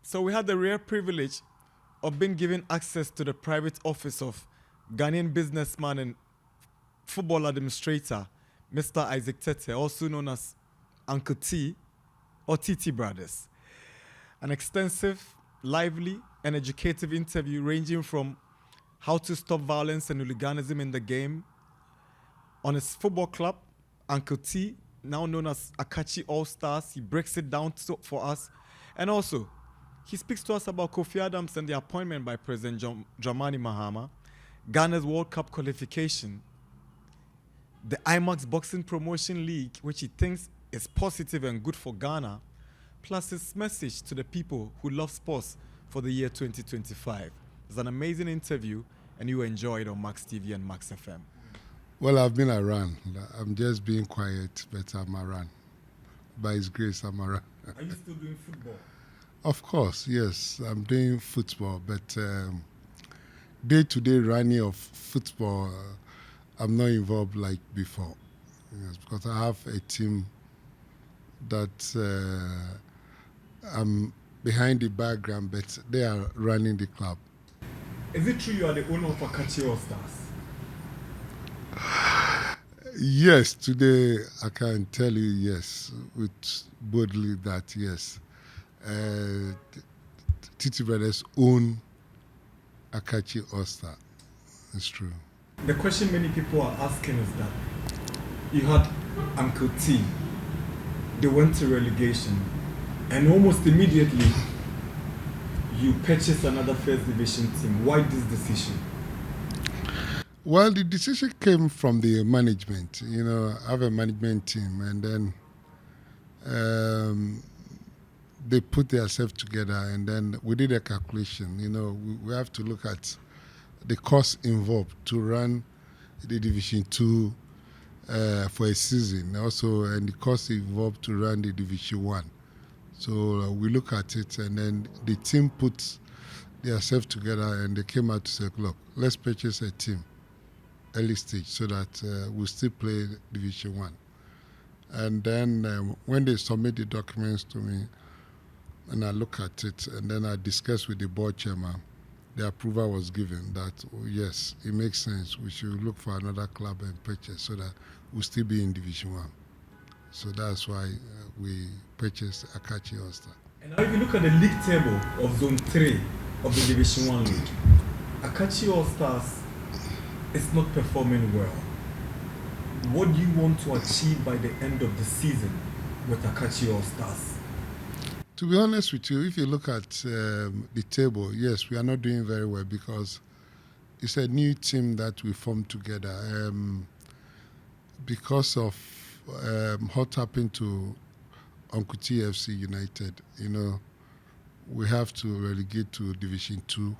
So we had the rare privilege of being given access to the private office of Ghanaian businessman and football administrator, Mr. Isaac Tetteh, also known as Uncle T or TT Brothers. An extensive, lively, and educative interview ranging from how to stop violence and hooliganism in the game. On his football club, Uncle T, now known as Akachi All-Stars, he breaks it down for us. And also, he speaks to us about Kofi Adams and the appointment by President Dramani Mahama, Ghana's World Cup qualification, the IMAX Boxing Promotion League, which he thinks is positive and good for Ghana, plus his message to the people who love sports for the year 2025. It's an amazing interview, and you enjoy it on Max TV and Max FM. Well, I've been around. I'm just being quiet, but I'm around. By His grace, I'm around. Are you still doing football? Of course, yes. I'm doing football, but day-to-day running of football, I'm not involved like before. Yes, because I have a team that I'm behind the background, but they are running the club. Is it true you are the owner of Akachi All-Stars? Yes, today I can tell you yes, with boldly that yes. Tetteh Brothers own Akachi All-Star. It's true. The question many people are asking is that you had Uncle T, they went to relegation, and almost immediately you purchased another first division team. Why this decision? Well, the decision came from the management. You know, I have a management team, and then they put themselves together, and then we did a calculation. You know, we have to look at the cost involved to run the Division 2 for a season, also, and the cost involved to run the Division 1. So we look at it, and then the team put themselves together, and they came out to say, look, let's purchase a team early stage so that we'll still play Division 1. And then when they submit the documents to me, and I look at it, and then I discuss with the board chairman, the approval was given that, oh, yes, it makes sense. We should look for another club and purchase so that we'll still be in Division 1. So that's why we purchased Akachi All-Star. And now if you look at the league table of Zone 3 of the Division 1 league, Akachi All-Stars is not performing well. What do you want to achieve by the end of the season with Akachi All-Stars? To be honest with you, if you look at the table, yes, we are not doing very well because it's a new team that we formed together. Because of what happened to Uncle TFC United, you know, we have to relegate to Division 2.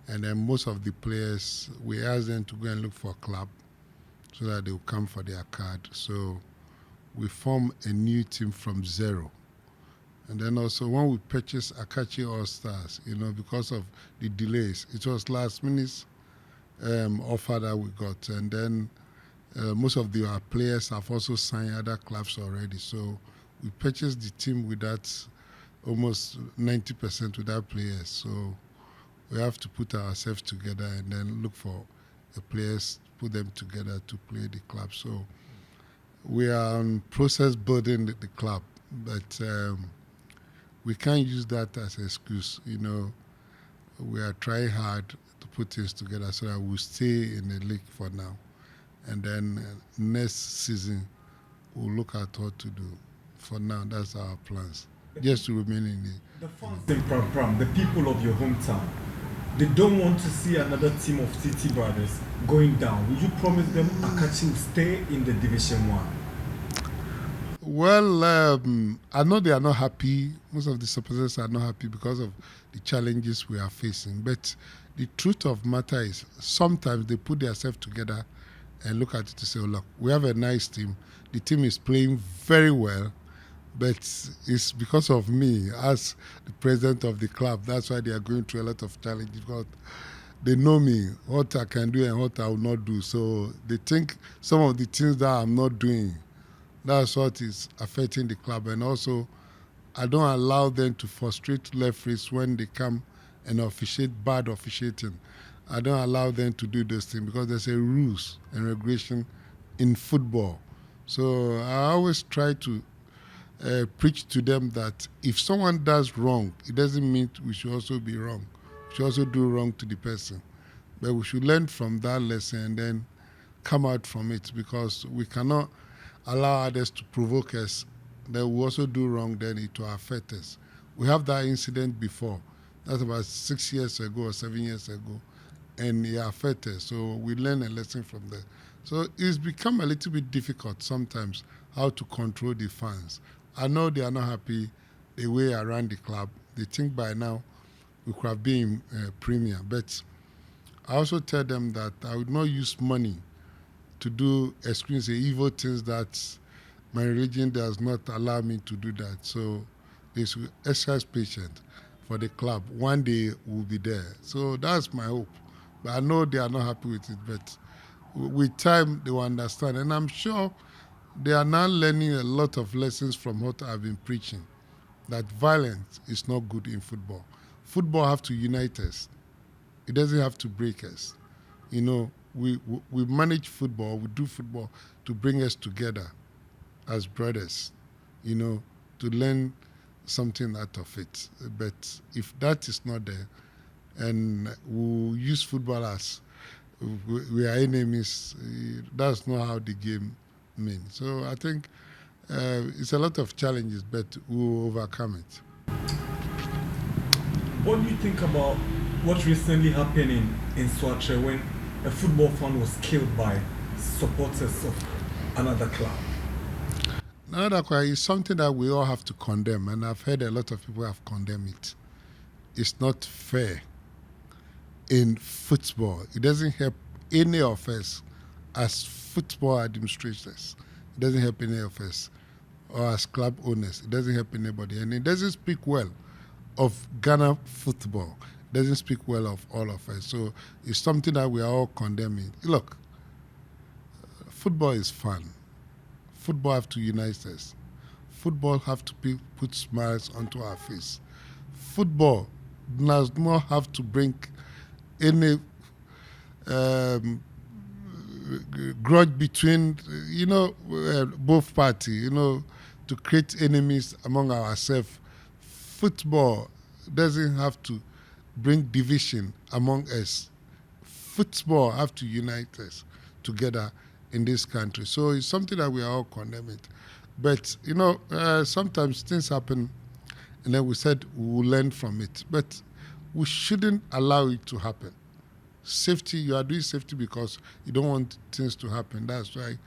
And then most of the players, we asked them to go and look for a club so that they will come for their card. So we formed a new team from zero. And then also when we purchased Akachi All-Stars, you know, because of the delays, it was last minute offer that we got. And then most of our players have also signed other clubs already. So we purchased the team with that almost 90% without players. So we have to put ourselves together and then look for the players, put them together to play the club. So we are on process building the club, but we can't use that as an excuse. You know, we are trying hard to put things together so that we'll stay in the league for now. And then next season, we'll look at what to do. For now, that's our plans, just to remain in the fans in Pram, the people of your hometown, they don't want to see another team of Tetteh Brothers going down. Will you promise them Akachi will stay in the Division 1? Well, I know they are not happy. Most of the supporters are not happy because of the challenges we are facing. But the truth of matter is sometimes they put themselves together and look at it to say, oh, look, we have a nice team. The team is playing very well. But it's because of me as the president of the club. That's why they are going through a lot of challenges because they know me, what I can do and what I will not do. So they think some of the things that I'm not doing, that's what is affecting the club. And also I don't allow them to frustrate referees when they come and officiate bad officiating. I don't allow them to do those things because there's a rules and regulation in football. So I always try to preach to them that if someone does wrong, it doesn't mean we should also be wrong. We should also do wrong to the person. But we should learn from that lesson and then come out from it, because we cannot allow others to provoke us. Then we also do wrong, then it will affect us. We have that incident before. That's about 6 years ago or 7 years ago. And it affected us. So we learn a lesson from that. So it's become a little bit difficult sometimes how to control the fans. I know they are not happy the way I run the club. They think by now we could have been premier. But I also tell them that I would not use money to do experience the evil things that my religion does not allow me to do that. So they should exercise patience for the club. One day we'll be there. So that's my hope. But I know they are not happy with it. But with time, they will understand. And I'm sure they are now learning a lot of lessons from what I've been preaching, that violence is not good in football. Football have to unite us. It doesn't have to break us. You know, we manage football, we do football to bring us together as brothers, you know, to learn something out of it. But if that is not there, and we use football as we are enemies, that's not how the game means. So I think it's a lot of challenges, but we'll overcome it. What do you think about what recently happened in Swatre when a football fan was killed by supporters of another club? Another club is something that we all have to condemn, and I've heard a lot of people have condemned it. It's not fair in football. It doesn't help any of us as football administrators. It doesn't help any of us, or as club owners. It doesn't help anybody, and it doesn't speak well of Ghana football. It doesn't speak well of all of us. So it's something that we are all condemning. Look, football is fun. Football have to unite us. Football have to put smiles onto our face. Football does not have to bring any grudge between, both parties, to create enemies among ourselves. Football doesn't have to bring division among us. Football have to unite us together in this country. So it's something that we are all condemning. But, sometimes things happen and then we said we'll learn from it. But we shouldn't allow it to happen. Safety, you are doing safety because you don't want things to happen. That's why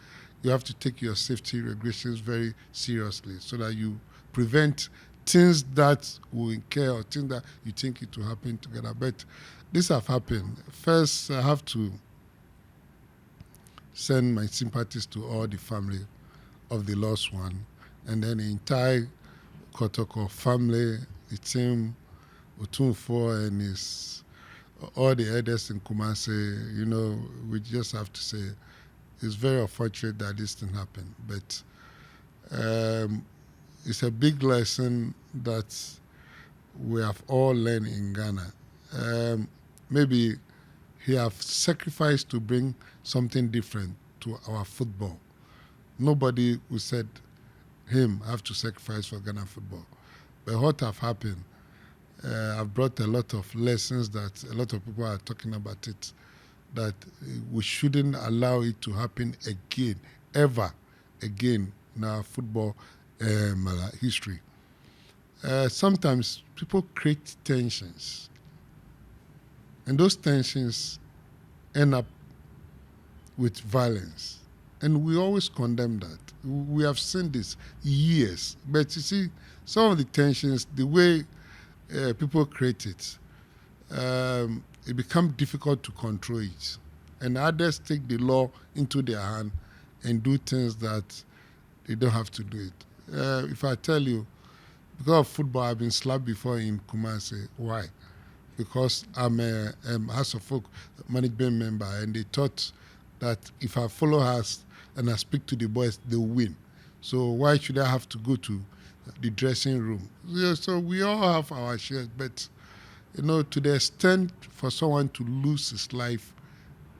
you have to take your safety regulations very seriously so that you prevent things that will incur or things that you think it will happen together. But this have happened. First, I have to send my sympathies to all the family of the lost one, and then the entire Kotoko family, the team, Otunfo and all the elders in Kumasi. We just have to say it's very unfortunate that this thing happened. But it's a big lesson that we have all learned in Ghana. Maybe he have sacrificed to bring something different to our football. Nobody who said him have to sacrifice for Ghana football. But what have happened, I've brought a lot of lessons that a lot of people are talking about it, that we shouldn't allow it to happen again, ever again in our football history. Sometimes people create tensions, and those tensions end up with violence. And we always condemn that. We have seen this years. But you see, some of the tensions, the way people create it, it becomes difficult to control it. And others take the law into their hand and do things that they don't have to do it. If I tell you, because of football, I've been slapped before in Kumasi. Why? Because I'm a House of Folk management member, and they thought that if I follow House and I speak to the boys, they'll win. So why should I have to go to the dressing room. Yeah, so we all have our shares, but to the extent for someone to lose his life,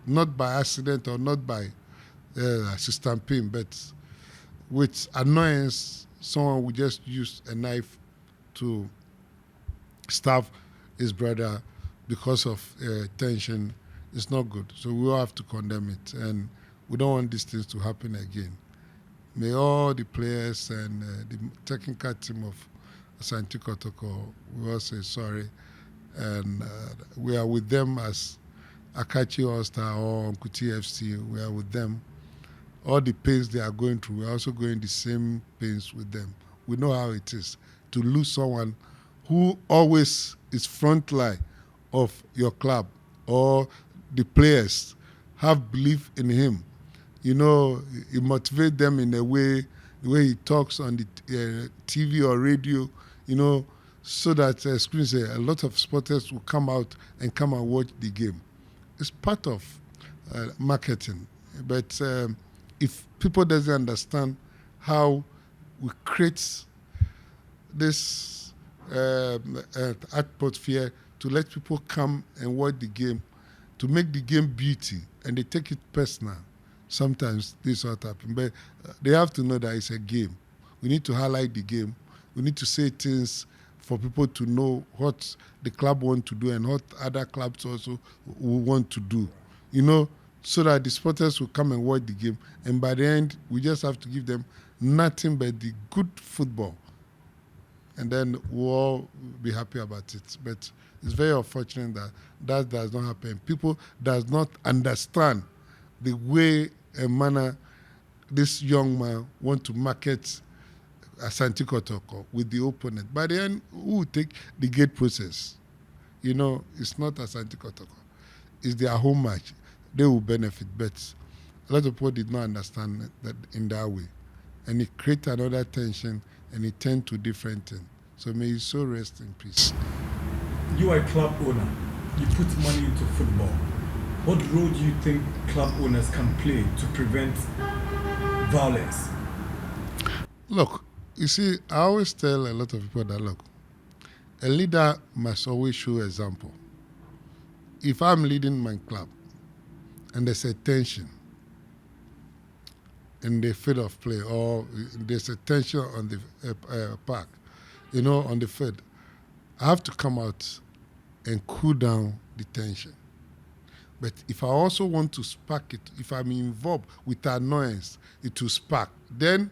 not by accident or not by assistant pain, but with annoyance, someone would just use a knife to stab his brother because of tension. It's not good. So we all have to condemn it, and we don't want these things to happen again. May all the players and the technical team of Asante Kotoko, we all say sorry, and we are with them as Akachi All-Star or Nkuti FC. We are with them. All the pains they are going through, we're also going the same pains with them. We know how it is to lose someone who always is front line of your club, or the players have belief in him. He motivates them in a way, the way he talks on the TV or radio, so that a lot of supporters will come out and come and watch the game. It's part of marketing. But if people doesn't understand how we create this atmosphere to let people come and watch the game, to make the game beauty, and they take it personal, sometimes this is what happens. But they have to know that it's a game. We need to highlight the game. We need to say things for people to know what the club want to do and what other clubs also want to do, so that the supporters will come and watch the game. And by the end, we just have to give them nothing but the good football. And then we'll all be happy about it. But it's very unfortunate that does not happen. People does not understand the way and manner this young man want to market Asante Kotoko with the opponent. By the end, who will take the gate process? It's not Asante Kotoko. It's their home match. They will benefit. But a lot of people did not understand that in that way. And it creates another tension, and it turned to different things. So may his soul rest in peace. You are a club owner. You put money into football. What role do you think club owners can play to prevent violence? Look, you see, I always tell a lot of people that, look, a leader must always show example. If I'm leading my club and there's a tension in the field of play, or there's a tension on the park, on the field, I have to come out and cool down the tension. But if I also want to spark it, if I'm involved with annoyance, it will spark. Then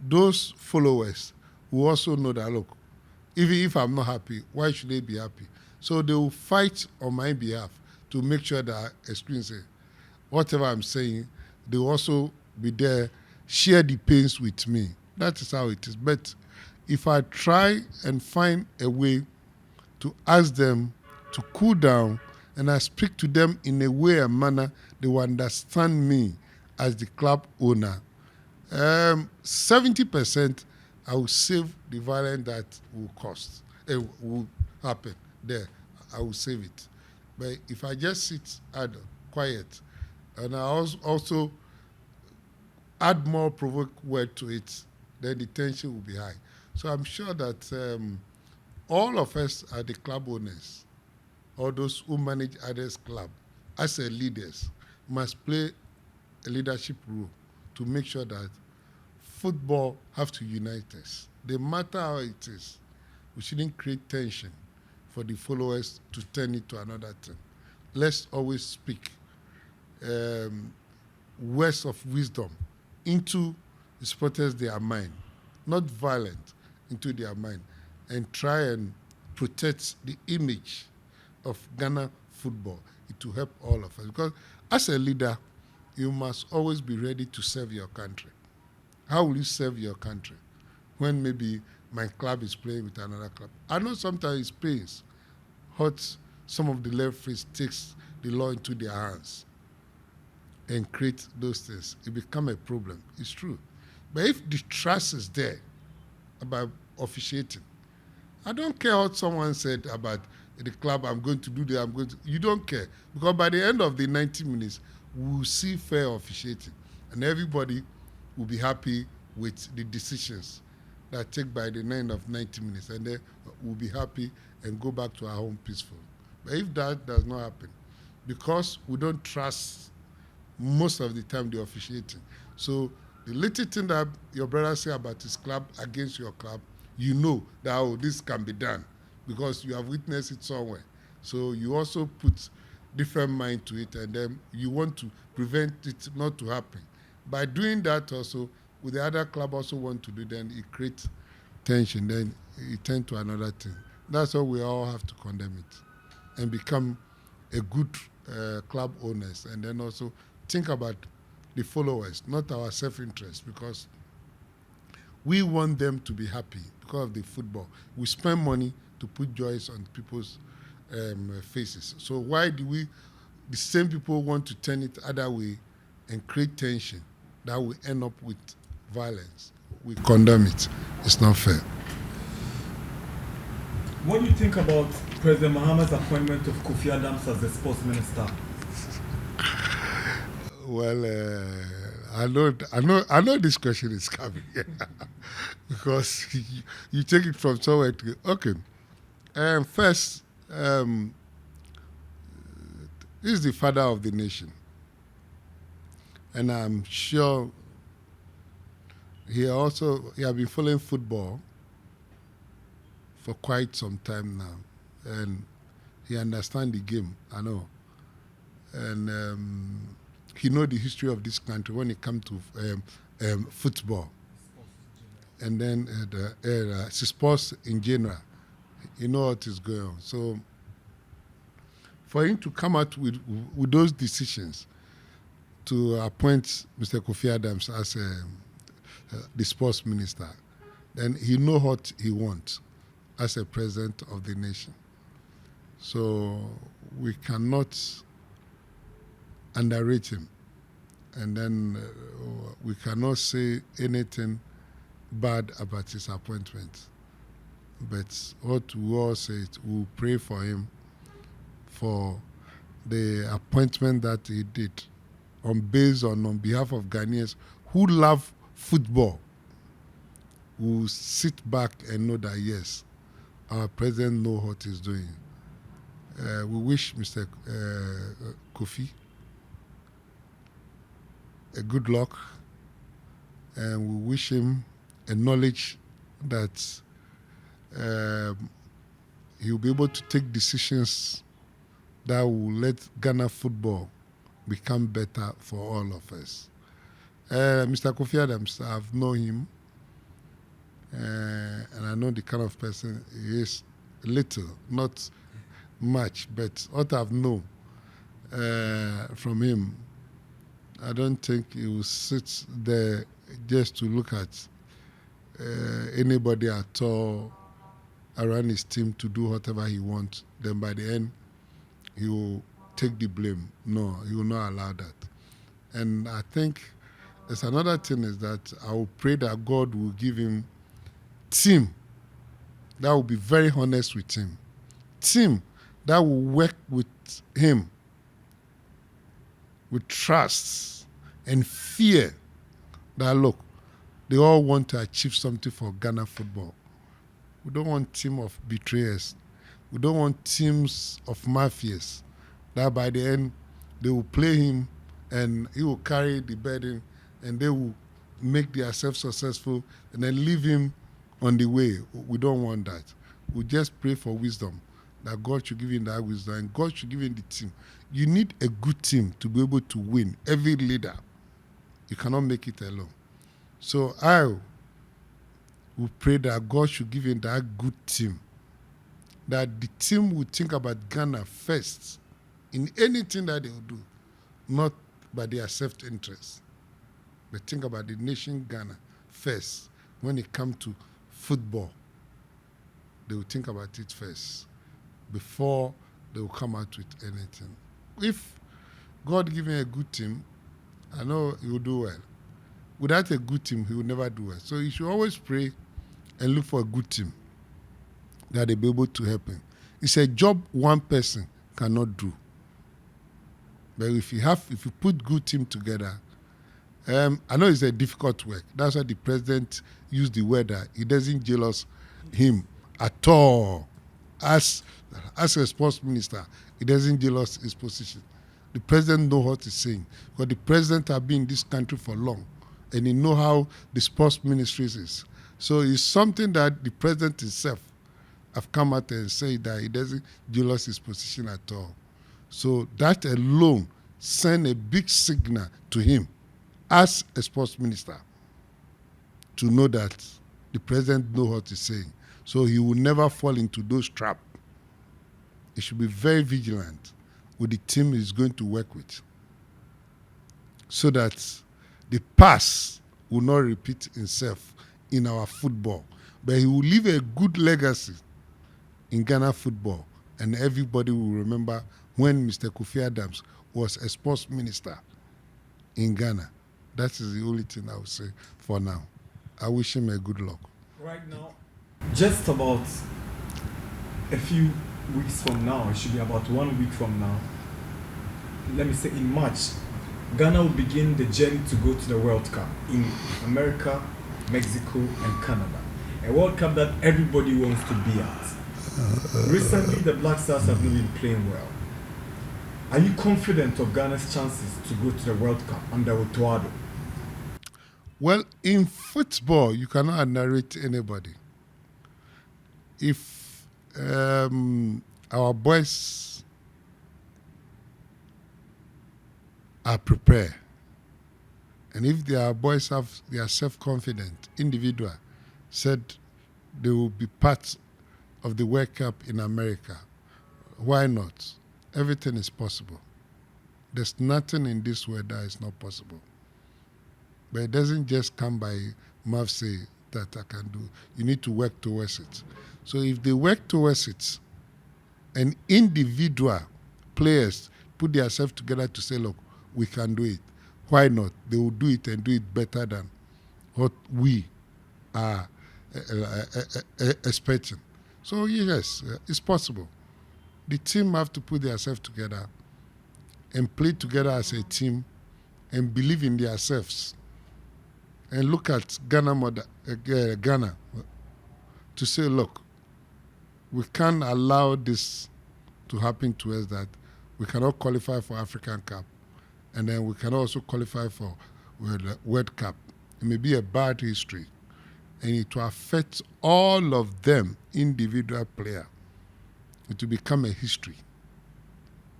those followers will also know that, look, even if I'm not happy, why should they be happy? So they will fight on my behalf to make sure that I experience it. Whatever I'm saying, they will also be there, share the pains with me. That is how it is. But if I try and find a way to ask them to cool down, and I speak to them in a way and manner they will understand me as the club owner, 70% I will save the violence that will happen there. I will save it. But if I just sit idle, quiet, and I also add more provoke word to it, then the tension will be high. So I'm sure that all of us are the club owners, or those who manage others' club, as a leaders, must play a leadership role to make sure that football have to unite us. No matter how it is, we shouldn't create tension for the followers to turn it to another thing. Let's always speak words of wisdom into the supporters' their mind, not violent into their mind, and try and protect the image of Ghana football. It will help all of us. Because as a leader, you must always be ready to serve your country. How will you serve your country when maybe my club is playing with another club? I know sometimes it pains what some of the referees takes the law into their hands and create those things. It becomes a problem. It's true. But if the trust is there about officiating, I don't care what someone said about the club, I'm going to do that, you don't care. Because by the end of the 90 minutes, we will see fair officiating. And everybody will be happy with the decisions that take by the end of 90 minutes, and then we'll be happy and go back to our home peaceful. But if that does not happen, because we don't trust most of the time the officiating, so the little thing that your brother say about his club against your club, you know that, oh, this can be done because you have witnessed it somewhere. So you also put different mind to it, and then you want to prevent it not to happen. By doing that also, with the other club also want to do, then it creates tension, then it turns to another thing. That's why we all have to condemn it and become a good club owners, and then also think about the followers, not our self-interest, because we want them to be happy because of the football. We spend money to put joys on people's faces. So why do the same people want to turn it other way and create tension that will end up with violence? We condemn it. It's not fair. What do you think about President Mahama's appointment of Kofi Adams as the sports minister? Well, I know this question is coming because you take it from somewhere to okay. First, he's the father of the nation, and I'm sure he has been following football for quite some time now, and he understands the game. I know, and he knows the history of this country when it comes to football, and then the sports in general. You know what is going on. So for him to come out with those decisions to appoint Mr. Kofi Adams as the sports minister, then he knows what he wants as a president of the nation. So we cannot underrate him, and then we cannot say anything bad about his appointment. But what we all say, we'll pray for him for the appointment that he did on behalf of Ghanaians who love football, who sit back and know that, yes, our president knows what he's doing. We wish Mr. Kofi a good luck, and we wish him a knowledge that he'll be able to take decisions that will let Ghana football become better for all of us. Mr. Kofi Adams, I've known him, and I know the kind of person he is. Little, not much, but what I've known from him, I don't think he will sit there just to look at anybody at all around his team to do whatever he wants. Then by the end, he will take the blame. No, he will not allow that. And I think there's another thing is that I will pray that God will give him team that will be very honest with him. Team that will work with him with trust and fear that, look, they all want to achieve something for Ghana football. We don't want team of betrayers. We don't want teams of mafias that by the end they will play him and he will carry the burden and they will make themselves successful and then leave him on the way. We don't want that. We just pray for wisdom, that God should give him that wisdom and God should give him the team. You need a good team to be able to win. Every leader, you cannot make it alone. So I will pray that God should give him that good team, that the team will think about Ghana first in anything that they will do, not by their self-interest, but think about the nation Ghana first. When it comes to football, they will think about it first before they will come out with anything. If God give him a good team, I know he will do well. Without a good team, he will never do well. So you should always pray and look for a good team that they'll be able to help him. It's a job one person cannot do. But if you put good team together, I know it's a difficult work. That's why the president used the word that he doesn't jealous him at all. As a sports minister, he doesn't jealous his position. The president knows what he's saying because the president has been in this country for long, and he know how the sports ministries is. So it's something that the president himself have come out and said that he doesn't jealous his position at all. So that alone send a big signal to him as a sports minister to know that the president knows what he's saying. So he will never fall into those traps. He should be very vigilant with the team he's going to work with so that the past will not repeat itself in our football. But he will leave a good legacy in Ghana football, and everybody will remember when Mr. Kofi Adams was a sports minister in Ghana. That is the only thing I would say for now. I wish him a good luck. Right now, just about a few weeks from now, it should be about 1 week from now, let me say in March, Ghana will begin the journey to go to the World Cup in America, Mexico, and Canada. A World Cup that everybody wants to be at. Recently, the Black Stars have not been playing well. Are you confident of Ghana's chances to go to the World Cup under Otuado? Well, in football, you cannot narrate anybody. If our boys are prepared, and if their boys they are self-confident, individual, said they will be part of the World Cup in America, why not? Everything is possible. There's nothing in this world that is not possible. But it doesn't just come by mouth say that I can do. You need to work towards it. So if they work towards it, and individual players put themselves together to say, look, we can do it, why not? They will do it and do it better than what we are expecting. So yes, it's possible. The team have to put themselves together and play together as a team and believe in themselves. And look at Ghana to say, look, we can't allow this to happen to us, that we cannot qualify for African Cup, and then we can also qualify for World Cup. It may be a bad history, and it will affect all of them, individual player. It will become a history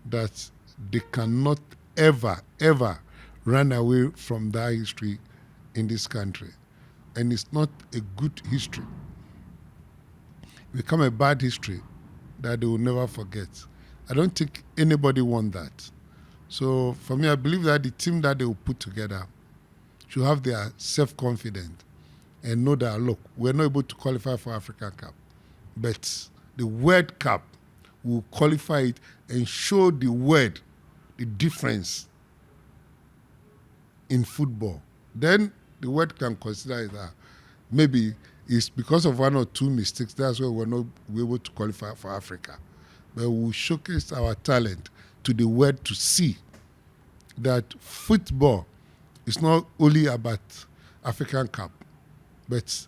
that they cannot ever, ever run away from that history in this country. And it's not a good history. It become a bad history that they will never forget. I don't think anybody wants that. So for me, I believe that the team that they will put together should have their self-confidence and know that, look, we're not able to qualify for African Cup, but the World Cup will qualify it and show the world the difference in football. Then the world can consider it that maybe it's because of one or two mistakes, that's why we're not able to qualify for Africa. But we showcase our talent to the world to see that football is not only about African Cup, but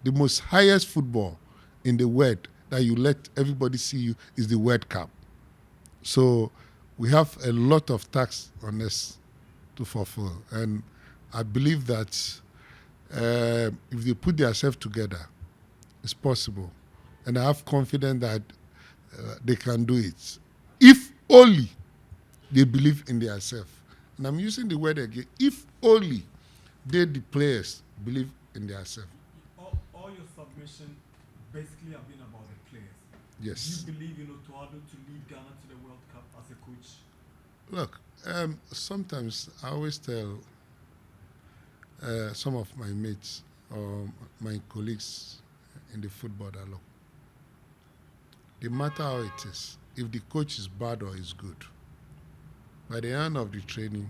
the most highest football in the world that you let everybody see you is the World Cup. So we have a lot of tasks on us to fulfill. And I believe that if they put themselves together, it's possible. And I have confidence that they can do it. If only they believe in themselves. And I'm using the word again, if only they, the players, believe in themselves. All your submission basically have been about the players. Yes. Do you believe in Otuado to lead Ghana to the World Cup as a coach? Look, sometimes I always tell some of my mates or my colleagues in the football that, look, no matter how it is, if the coach is bad or is good, by the end of the training,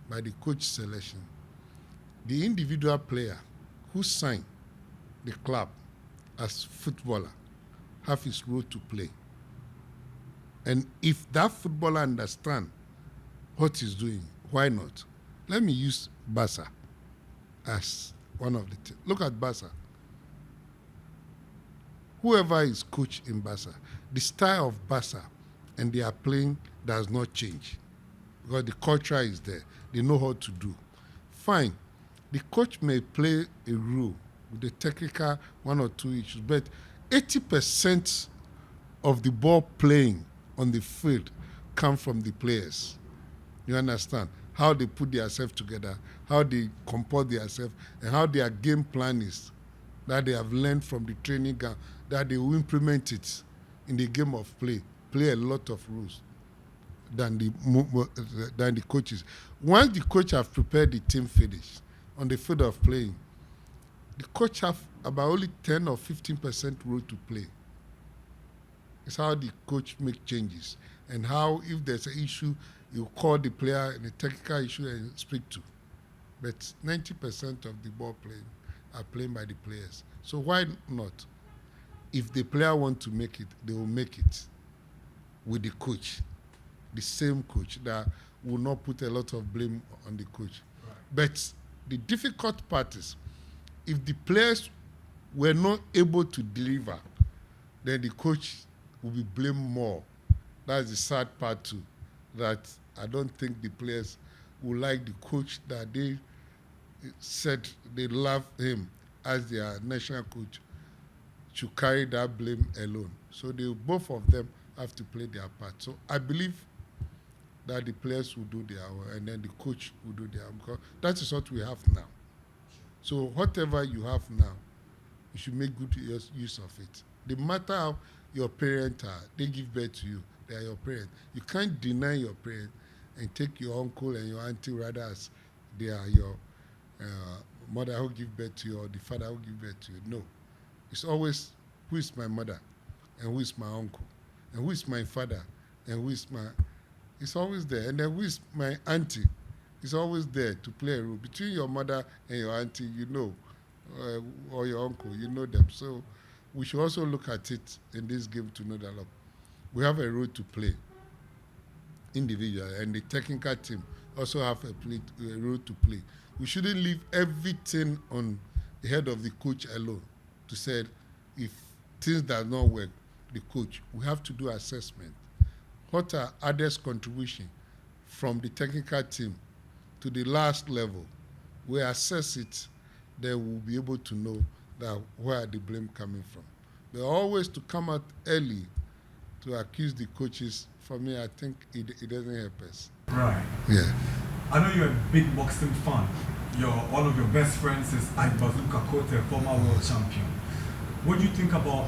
by the coach selection, the individual player who signed the club as footballer have his role to play. And if that footballer understands what he's doing, why not? Let me use Barca as one of the teams. Look at Barca. Whoever is coach in Barca, the style of Barca and they are playing does not change because the culture is there. They know how to do. Fine. The coach may play a role with the technical one or two issues, but 80% of the ball playing on the field come from the players. You understand? How they put themselves together, how they comport themselves, and how their game plan is that they have learned from the training ground, that they will implement it in the game of play a lot of rules than the coaches. Once the coach have prepared the team finish on the field of playing, the coach have about only 10 or 15% role to play. It's how the coach make changes and how if there's an issue, you call the player and a technical issue and speak to. But 90% of the ball playing are played by the players. So why not? If the player want to make it, they will make it with the coach, the same coach that will not put a lot of blame on the coach. Right. But the difficult part is if the players were not able to deliver, then the coach will be blamed more. That's the sad part too, that I don't think the players will like the coach that they said they love him as their national coach to carry that blame alone. So both of them have to play their part. So I believe that the players will do their work and then the coach will do their work, because that is what we have now. So whatever you have now, you should make good use of it. No matter how your parents are, they give birth to you, they are your parents. You can't deny your parents and take your uncle and your auntie rather as they are your mother who give birth to you or the father who give birth to you. No. It's always who is my mother and who is my uncle and who is my father and who is my... It's always there. And then who is my auntie? It's always there to play a role. Between your mother and your auntie, you know, or your uncle, you know them. So we should also look at it in this game to know that, look, we have a role to play individually, and the technical team also have a role to play. We shouldn't leave everything on the head of the coach alone to say if things does not work, the coach. We have to do assessment. What are others' contribution from the technical team to the last level? We assess it, then we'll be able to know that where the blame coming from. But always to come out early to accuse the coaches, for me, I think it doesn't help us. Right. Yeah. I know you're a big boxing fan. One of your best friends is Tetteh, former world champion. What do you think about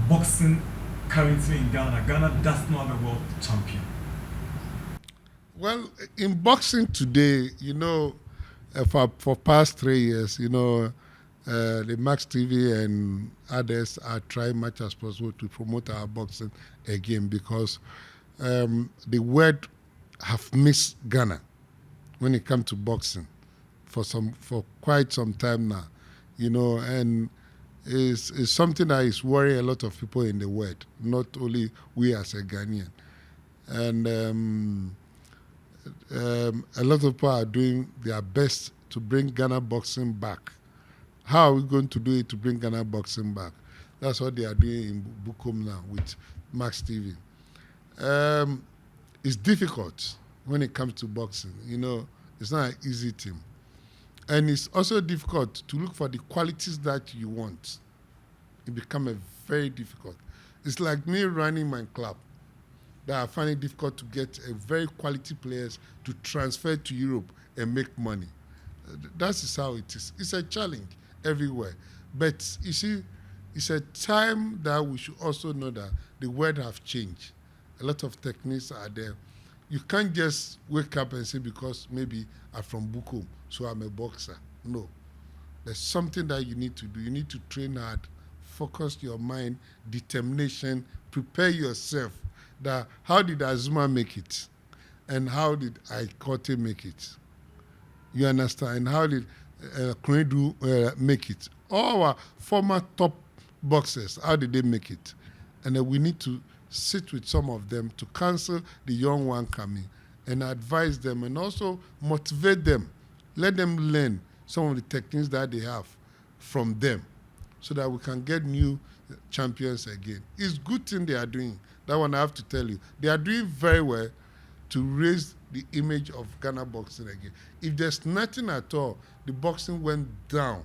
boxing currently in Ghana? Ghana does not have a world champion. Well, in boxing today, you know, for past 3 years, you know, the Max TV and others are trying much as possible to promote our boxing again because the world have missed Ghana when it comes to boxing for quite some time now, you know, and it's something that is worrying a lot of people in the world, not only we as a Ghanaian. And a lot of people are doing their best to bring Ghana boxing back. How are we going to do it to bring Ghana boxing back? That's what they are doing in Bukom now with Max TV. It's difficult when it comes to boxing. You know, it's not an easy thing. And it's also difficult to look for the qualities that you want. It becomes very difficult. It's like me running my club that I find it difficult to get a very quality players to transfer to Europe and make money. That's how it is. It's a challenge everywhere. But you see, it's a time that we should also know that the world have changed. A lot of techniques are there. You can't just wake up and say because maybe I'm from Bukom, so I'm a boxer. No. There's something that you need to do. You need to train hard, focus your mind, determination, prepare yourself. That how did Azuma make it? And how did Ikote make it? You understand? And how did Kuredu make it? All our former top boxers, how did they make it? And then we need to sit with some of them to counsel the young one coming and advise them and also motivate them. Let them learn some of the techniques that they have from them so that we can get new champions again. It's good thing they are doing. That one I have to tell you. They are doing very well to raise the image of Ghana boxing again. If there's nothing at all, the boxing went down.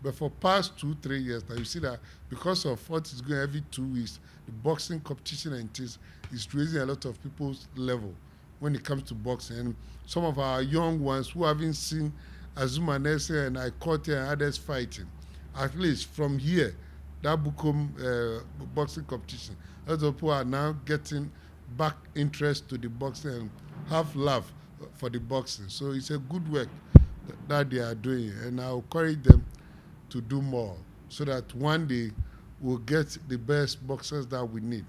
But for past 2-3 years now, you see that because of what is going every 2 weeks, the boxing competition and things is raising a lot of people's level when it comes to boxing. And some of our young ones who haven't seen Azuma Nese and Ikote and others fighting, at least from here, that become boxing competition. A lot of people are now getting back interest to the boxing and have love for the boxing. So it's a good work that they are doing, and I encourage them to do more so that one day we'll get the best boxers that we need,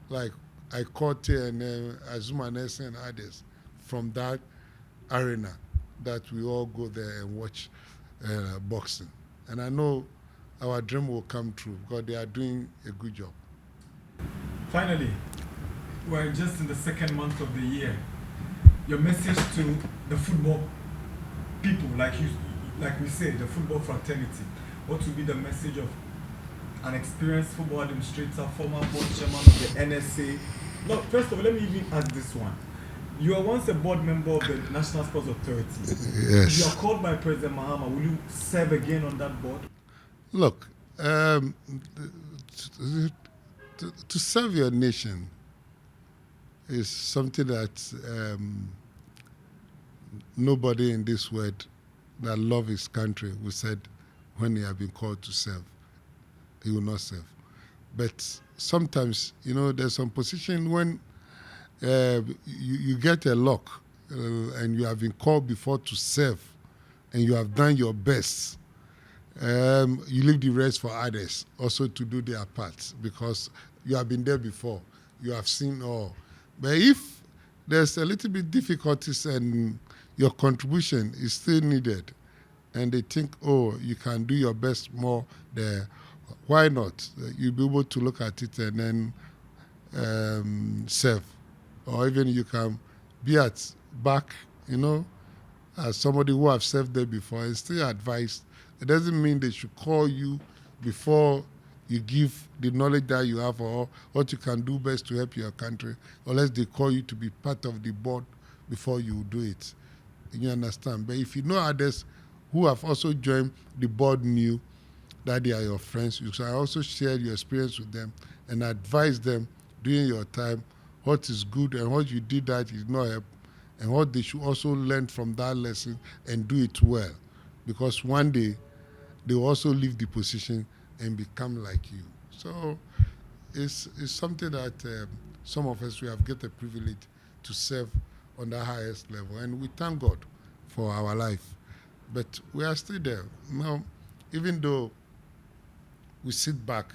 like Ikote and Azuma Nese and others from that arena, that we all go there and watch boxing. And I know our dream will come true because they are doing a good job. Finally, we're just in the second month of the year. Your message to the football people, like we say, the football fraternity. What would be the message of an experienced football administrator, former board chairman of the NSA? No, first of all, let me even ask this one. You were once a board member of the National Sports Authority. Yes. You are called by President Mahama. Will you serve again on that board? Look, to serve your nation is something that nobody in this world that loves his country will said when he has been called to serve, he will not serve. But sometimes, there's some position when you get a lock and you have been called before to serve and you have done your best. You leave the rest for others also to do their part because you have been there before. You have seen all. But if there's a little bit difficulties and your contribution is still needed and they think, you can do your best more there, why not? You'll be able to look at it and then serve. Or even you can be at back, as somebody who have served there before and still advised. It doesn't mean they should call you before you give the knowledge that you have or what you can do best to help your country, unless they call you to be part of the board before you do it. You understand? But if you know others who have also joined the board new, that they are your friends, you can also share your experience with them and advise them during your time what is good and what you did that is not help, and what they should also learn from that lesson and do it well. Because one day they will also leave the position and become like you. So it's something that some of us, we have get the privilege to serve on the highest level. And we thank God for our life. But we are still there. Now, even though we sit back,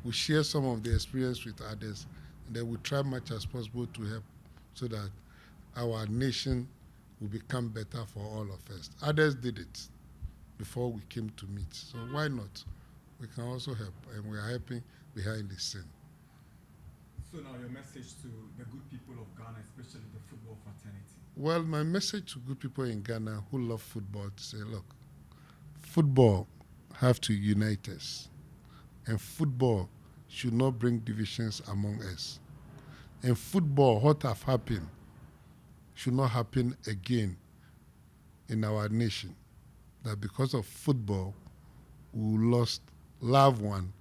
we share some of the experience with others, and then we try much as possible to help so that our nation will become better for all of us. Others did it before we came to meet. So why not? We can also help, and we are helping behind the scene. So now your message to the good people of Ghana, especially the football fraternity. Well, my message to good people in Ghana who love football to say, look, football have to unite us, and football should not bring divisions among us. And football, what have happened, should not happen again in our nation. That because of football, we lost loved one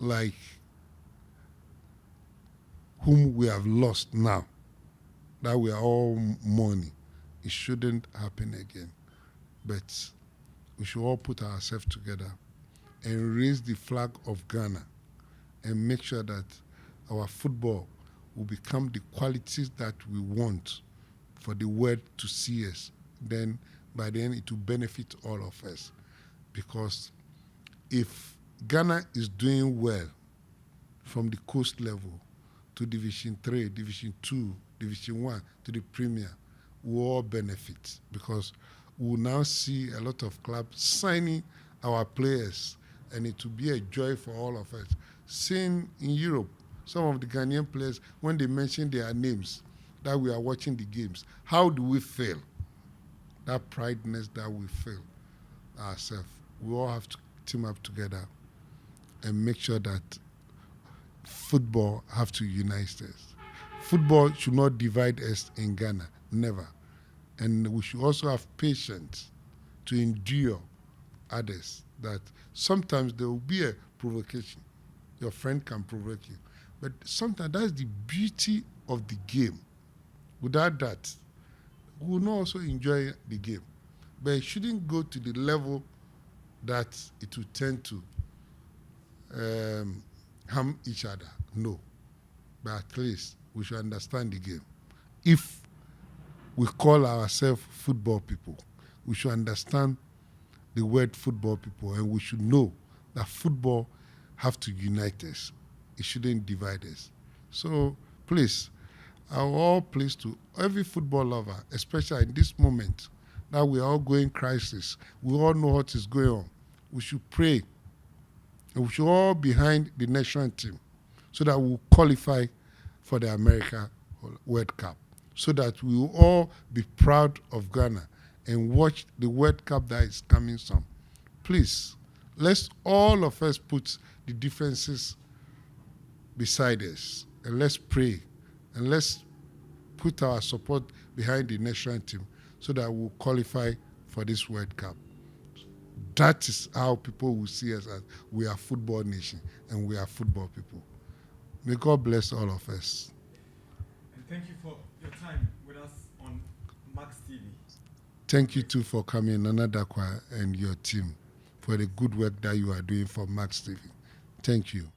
like whom we have lost now, that we are all mourning. It shouldn't happen again. But we should all put ourselves together and raise the flag of Ghana and make sure that our football will become the qualities that we want for the world to see us. Then by then it will benefit all of us. Because if Ghana is doing well from the coast level to Division 3, Division 2, Division 1 to the Premier, we all benefit because we will now see a lot of clubs signing our players, and it will be a joy for all of us. Seeing in Europe, some of the Ghanaian players, when they mention their names, that we are watching the games, how do we feel? That prideness that we feel ourselves. We all have to team up together and make sure that football have to unite us. Football should not divide us in Ghana, never. And we should also have patience to endure others, that sometimes there will be a provocation. Your friend can provoke you. But sometimes that's the beauty of the game. Without that, we will not also enjoy the game. But it shouldn't go to the level that it will tend to harm each other. No. But at least we should understand the game. If we call ourselves football people, we should understand the word football people, and we should know that football have to unite us. It shouldn't divide us. So please, I will all please to every football lover, especially in this moment that we are all going crisis, we all know what is going on. We should pray, and we should all behind the national team so that we will qualify for the America World Cup, so that we will all be proud of Ghana and watch the World Cup that is coming soon. Please, let's all of us put the differences beside us, and let's pray, and let's put our support behind the national team so that we'll qualify for this World Cup. That is how people will see us as we are football nation and we are football people. May God bless all of us. And thank you for your time with us on Max TV. Thank you too for coming, Nana Dakwa and your team, for the good work that you are doing for Max TV. Thank you.